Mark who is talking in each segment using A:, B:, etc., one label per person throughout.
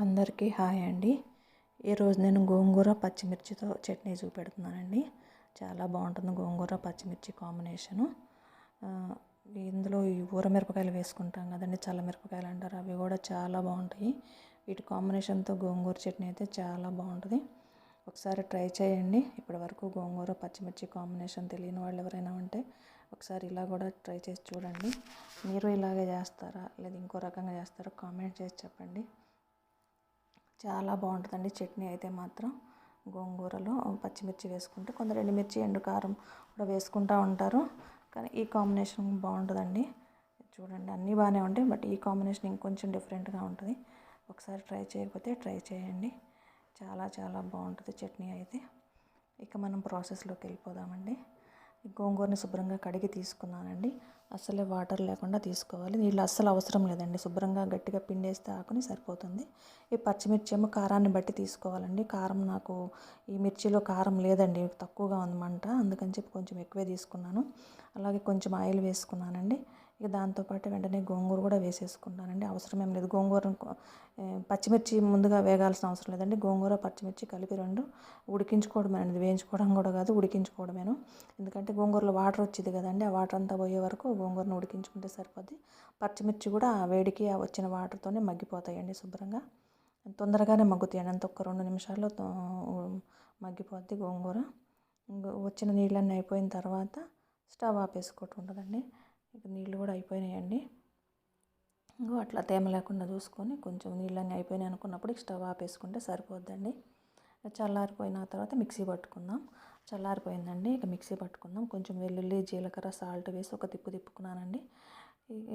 A: అందరికీ హాయ్ అండి. ఈరోజు నేను గోంగూర పచ్చిమిర్చితో చట్నీ చూపెడుతున్నానండి. చాలా బాగుంటుంది గోంగూర పచ్చిమిర్చి కాంబినేషను. ఇందులో ఈ ఊరమిరపకాయలు వేసుకుంటాం కదండి, చల్లమిరపకాయలు అంటారు, అవి కూడా చాలా బాగుంటాయి. వీటి కాంబినేషన్తో గోంగూర చట్నీ అయితే చాలా బాగుంటుంది. ఒకసారి ట్రై చేయండి. ఇప్పటి వరకు గోంగూర పచ్చిమిర్చి కాంబినేషన్ తెలియని వాళ్ళు ఎవరైనా ఉంటే ఒకసారి ఇలా కూడా ట్రై చేసి చూడండి. మీరు ఇలాగే చేస్తారా లేదా ఇంకో రకంగా చేస్తారో కామెంట్ చేసి చెప్పండి. చాలా బాగుంటుందండి చట్నీ అయితే మాత్రం. గోంగూరలో పచ్చిమిర్చి వేసుకుంటే కొందరు ఎండుమిర్చి ఎండు కారం కూడా వేసుకుంటూ ఉంటారు, కానీ ఈ కాంబినేషన్ బాగుంటుందండి. చూడండి, అన్నీ బాగానే ఉంటాయి, బట్ ఈ కాంబినేషన్ ఇంకొంచెం డిఫరెంట్గా ఉంటుంది. ఒకసారి ట్రై చేయకపోతే ట్రై చేయండి. చాలా చాలా బాగుంటుంది చట్నీ అయితే. ఇక మనం ప్రాసెస్లోకి వెళ్ళిపోదామండి. గోంగూరని శుభ్రంగా కడిగి తీసుకున్నానండి. అస్సలే వాటర్ లేకుండా తీసుకోవాలి. నీళ్ళు అస్సలు అవసరం లేదండి. శుభ్రంగా గట్టిగా పిండేస్తే ఆకుని సరిపోతుంది. ఈ పచ్చిమిర్చి ఏమో కారాన్ని బట్టి తీసుకోవాలండి. కారం నాకు ఈ మిర్చిలో కారం లేదండి, తక్కువగా ఉంది మంట, అందుకని చెప్పి కొంచెం ఎక్కువే తీసుకున్నాను. అలాగే కొంచెం ఆయిల్ వేసుకున్నానండి. ఇక దాంతోపాటు వెంటనే గోంగూర కూడా వేసేసుకున్నానండి. అవసరం ఏం లేదు. గోంగూర పచ్చిమిర్చి ముందుగా వేగాల్సిన అవసరం లేదండి. గోంగూర పచ్చిమిర్చి కలిపి రెండు ఉడికించుకోవడమే అండి, వేయించుకోవడం కూడా కాదు, ఉడికించుకోవడమేను. ఎందుకంటే గోంగూరలో వాటర్ వచ్చింది కదండి, ఆ వాటర్ అంతా పోయే వరకు గోంగూరను ఉడికించుకుంటే సరిపోద్ది. పచ్చిమిర్చి కూడా ఆ వేడికి ఆ వచ్చిన వాటర్తోనే మగ్గిపోతాయండి శుభ్రంగా. తొందరగానే మగ్గుతాయండి, అంత ఒక్క 2 నిమిషాల్లో మగ్గిపోద్ది గోంగూర. వచ్చిన నీళ్ళన్నీ అయిపోయిన తర్వాత స్టవ్ ఆపేసుకోవటం ఉంటుందండి. ఇక నీళ్ళు కూడా అయిపోయినాయండి. ఇంకో అట్లా తేమ లేకుండా చూసుకొని కొంచెం నీళ్ళన్నీ అయిపోయినాయి అనుకున్నప్పుడు స్టవ్ ఆపేసుకుంటే సరిపోద్దండి. చల్లారిపోయిన తర్వాత మిక్సీ పట్టుకుందాం. చల్లారిపోయిందండి, ఇక మిక్సీ పట్టుకుందాం. కొంచెం వెల్లుల్లి జీలకర్ర సాల్ట్ వేసి ఒక తిప్పు తిప్పుకున్నానండి.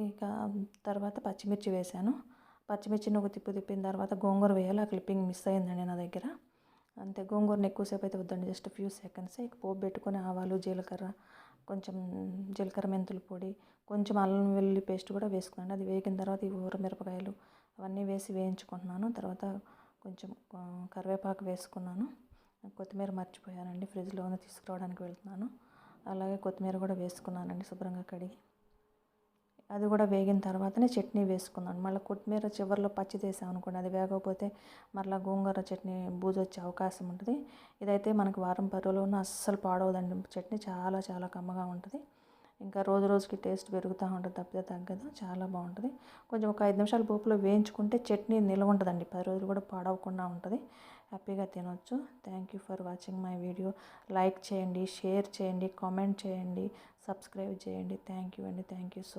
A: ఇక తర్వాత పచ్చిమిర్చి వేసాను. పచ్చిమిర్చిని ఒక తిప్పు తిప్పిన తర్వాత గోంగూర వేయాలి. ఆ క్లిప్పింగ్ మిస్ అయిందండి నా దగ్గర. అంతే, గోంగూరని ఎక్కువసేపు అయితే వద్దండి, జస్ట్ ఫ్యూ సెకండ్స్. ఇక పోపు పెట్టుకొని ఆవాలు జీలకర్ర, కొంచెం జీలకర్ర మెంతుల పొడి, కొంచెం అల్లం వెల్లుల్లి పేస్ట్ కూడా వేసుకున్నాను. అది వేగిన తర్వాత ఈ ఊరమిరపకాయలు అవన్నీ వేసి వేయించుకుంటున్నాను. తర్వాత కొంచెం కరివేపాకు వేసుకున్నాను. కొత్తిమీర మర్చిపోయానండి, ఫ్రిడ్జ్లో తీసుకురావడానికి వెళ్తున్నాను. అలాగే కొత్తిమీర కూడా వేసుకున్నానండి శుభ్రంగా కడిగి. అది కూడా వేగిన తర్వాతనే చట్నీ వేసుకున్నాను. మళ్ళీ కొత్తిమీర చివరిలో పచ్చిది వేసాం అనుకోండి, అది వేగకపోతే మళ్ళీ గోంగూర చట్నీ బూజు వచ్చే అవకాశం ఉంటుంది. ఇదైతే మనకు వారం 10 రోజుల్లోనూ అస్సలు పాడవదండి. చట్నీ చాలా చాలా కమ్మగా ఉంటుంది. ఇంకా రోజు రోజుకి టేస్ట్ పెరుగుతూ ఉంటుంది తప్పితే తగ్గదు. చాలా బాగుంటుంది. కొంచెం ఒక 5 నిమిషాలు పోపులో వేయించుకుంటే చట్నీ నిల్వ ఉంటుందండి, 10 రోజులు కూడా పాడవకుండా ఉంటుంది. హ్యాపీగా తినొచ్చు. Thank you for watching my video. Like చేయండి, షేర్ చేయండి, కామెంట్ చేయండి, సబ్స్క్రైబ్ చేయండి. థ్యాంక్ యూ అండి. Thank you so